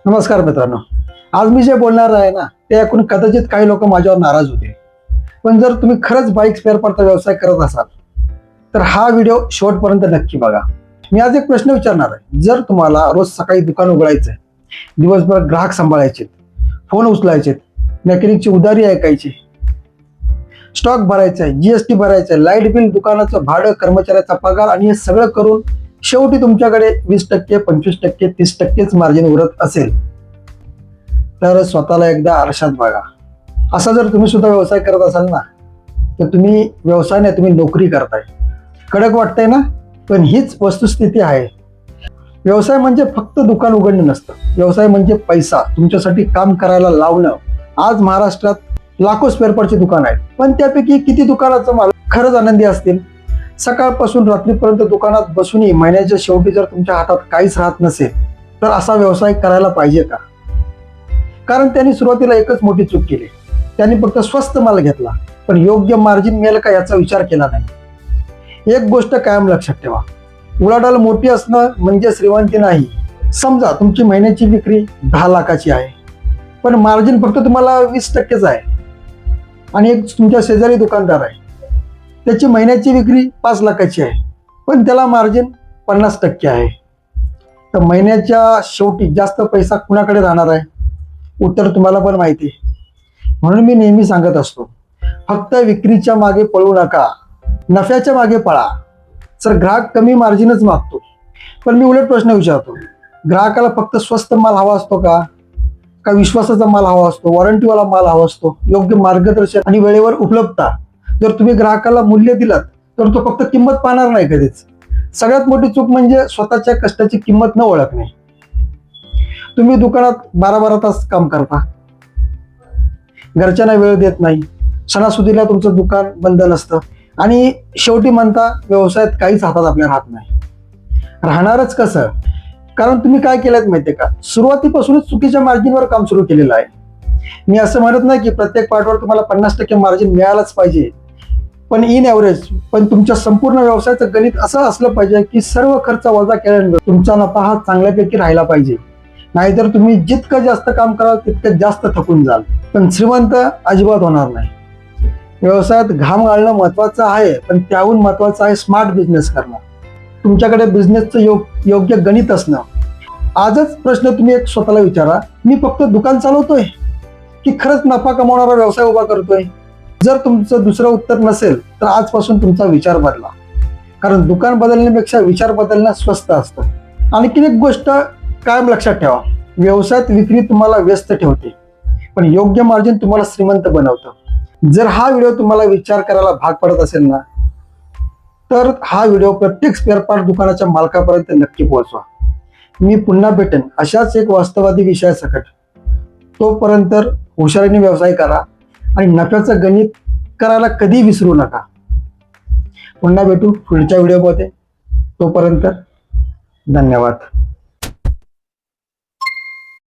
नमस्कार मित्रांनो. आज मी जे बोलणार आहे ना ते ऐकून कदाचित काही लोक माझ्यावर नाराज होतील. पण जर तुम्ही खरंच बाईक स्पेअर पार्टचा व्यवसाय करत असाल तर हा व्हिडिओ शेवटपर्यंत नक्की बघा. मी आज एक प्रश्न विचारणार आहे. जर तुम्हाला रोज सकाळी दुकान उघडायचंय, दिवसभर ग्राहक सांभाळायचे, फोन उचलायचे, मेकॅनिकची उधारी ऐकायची, स्टॉक भरायचा आहे, जीएसटी भरायचा आहे, लाईट बिल, दुकानाचं भाडं, कर्मचाऱ्याचा पगार आणि हे सगळं करून शेवटी तुमच्याकडे 20%, 25%, 30%च मार्जिन उरत असेल तर स्वतःला एकदा आरशात बघा. असा जर तुम्ही सुद्धा व्यवसाय करत असाल ना तर तुम्ही व्यवसाय नाही, तुम्ही नोकरी करताय. कडक वाटतंय ना, पण हीच वस्तुस्थिती आहे. व्यवसाय म्हणजे फक्त दुकान उघडणं नसतं. व्यवसाय म्हणजे पैसा तुमच्यासाठी काम करायला लावणं. आज महाराष्ट्रात लाखो स्पेअर पार्टची दुकान आहेत, पण त्यापैकी किती दुकानाचं मालक खरंच आनंदी असतील? सकाळपासून रात्रीपर्यंत दुकानात बसूनही महिन्याच्या शेवटी जर तुमच्या हातात काहीच राहत नसेल तर असा व्यवसाय करायला पाहिजे का? कारण त्यांनी सुरुवातीला एकच मोठी चूक केली. त्यांनी फक्त स्वस्त माल घेतला, पण योग्य मार्जिन मिळेल का याचा विचार केला नाही. एक गोष्ट कायम लक्षात ठेवा, उलाढाल मोठी असणं म्हणजे श्रीमंती नाही. समजा तुमची महिन्याची विक्री 10 लाखाची आहे, पण मार्जिन फक्त तुम्हाला 20%च आहे. आणि एक तुमच्या शेजारी दुकानदार आहे, त्याची महिन्याची विक्री 5 लाखाची आहे, पण त्याला मार्जिन 50% आहे. तर महिन्याच्या शेवटी जास्त पैसा कुणाकडे राहणार आहे? उत्तर तुम्हाला पण माहिती आहे. म्हणून मी नेहमी सांगत असतो, फक्त विक्रीच्या मागे पळू नका, नफ्याच्या मागे पळा. सर, ग्राहक कमी मार्जिनच मागतो, पण मी उलट प्रश्न विचारतो, ग्राहकाला फक्त स्वस्त माल हवा असतो का विश्वासाचा माल हवा असतो, वॉरंटीवाला माल हवा असतो, योग्य मार्गदर्शन आणि वेळेवर उपलब्धता? जर तुम्ही ग्राहकाला मूल्य दिलात तर तो फक्त किंमत पाहणार नाही कधीच. सगळ्यात मोठी चूक म्हणजे स्वतःच्या कष्टाची किंमत न ओळखणे. तुम्ही दुकानात 12-12 तास काम करता, घरच्यांना वेळ देत नाही, सणासुदीला तुमचं दुकान बंद नसतं आणि शेवटी म्हणता व्यवसायात काहीच हातात आपल्या राहत नाही. राहणारच कसं? कारण तुम्ही काय केलं माहितीये का, सुरुवातीपासूनच चुकीच्या मार्जिनवर काम सुरू केलेलं आहे. मी असं म्हणत नाही की प्रत्येक पार्टवर तुम्हाला 50% मार्जिन मिळालंच पाहिजे, पण इन ॲव्हरेज. पण तुमच्या संपूर्ण व्यवसायाचं गणित असं असलं पाहिजे की सर्व खर्च वजा केल्यानंतर तुमचा नफा हा चांगल्यापैकी राहिला पाहिजे. नाहीतर तुम्ही जितकं जास्त काम कराल तितकं जास्त थकून जाल, पण श्रीमंत अजिबात होणार नाही. व्यवसायात घाम गाळणं महत्वाचं आहे, पण त्याहून महत्वाचं आहे स्मार्ट बिझनेस करणं. तुमच्याकडे बिझनेसचं योग्य गणित असणं. आजच प्रश्न तुम्ही एक स्वतःला विचारा, मी फक्त दुकान चालवतोय की खरंच नफा कमवणारा व्यवसाय उभा करतोय? जर तुमचं दुसरं उत्तर नसेल तर आजपासून तुमचा विचार बदला. कारण दुकान बदलण्यापेक्षा विचार बदलणं स्वस्त असतं. आणखी एक गोष्ट कायम लक्षात ठेवा, व्यवसायात विक्री तुम्हाला व्यस्त ठेवते, पण योग्य मार्जिन तुम्हाला श्रीमंत बनवतं. जर हा व्हिडिओ तुम्हाला विचार करायला भाग पडत असेल ना तर हा व्हिडिओ प्रत्येक स्पेअर पार्ट दुकानाच्या मालकापर्यंत नक्की पोहोचवा. मी पुन्हा भेटेन अशाच एक वास्तववादी विषयासकट. तोपर्यंत हुशारीने व्यवसाय करा आणि नफ्याचं गणित करायला कधी विसरू नका. पुन्हा भेटू पुढच्या व्हिडिओमध्ये. तोपर्यंत धन्यवाद.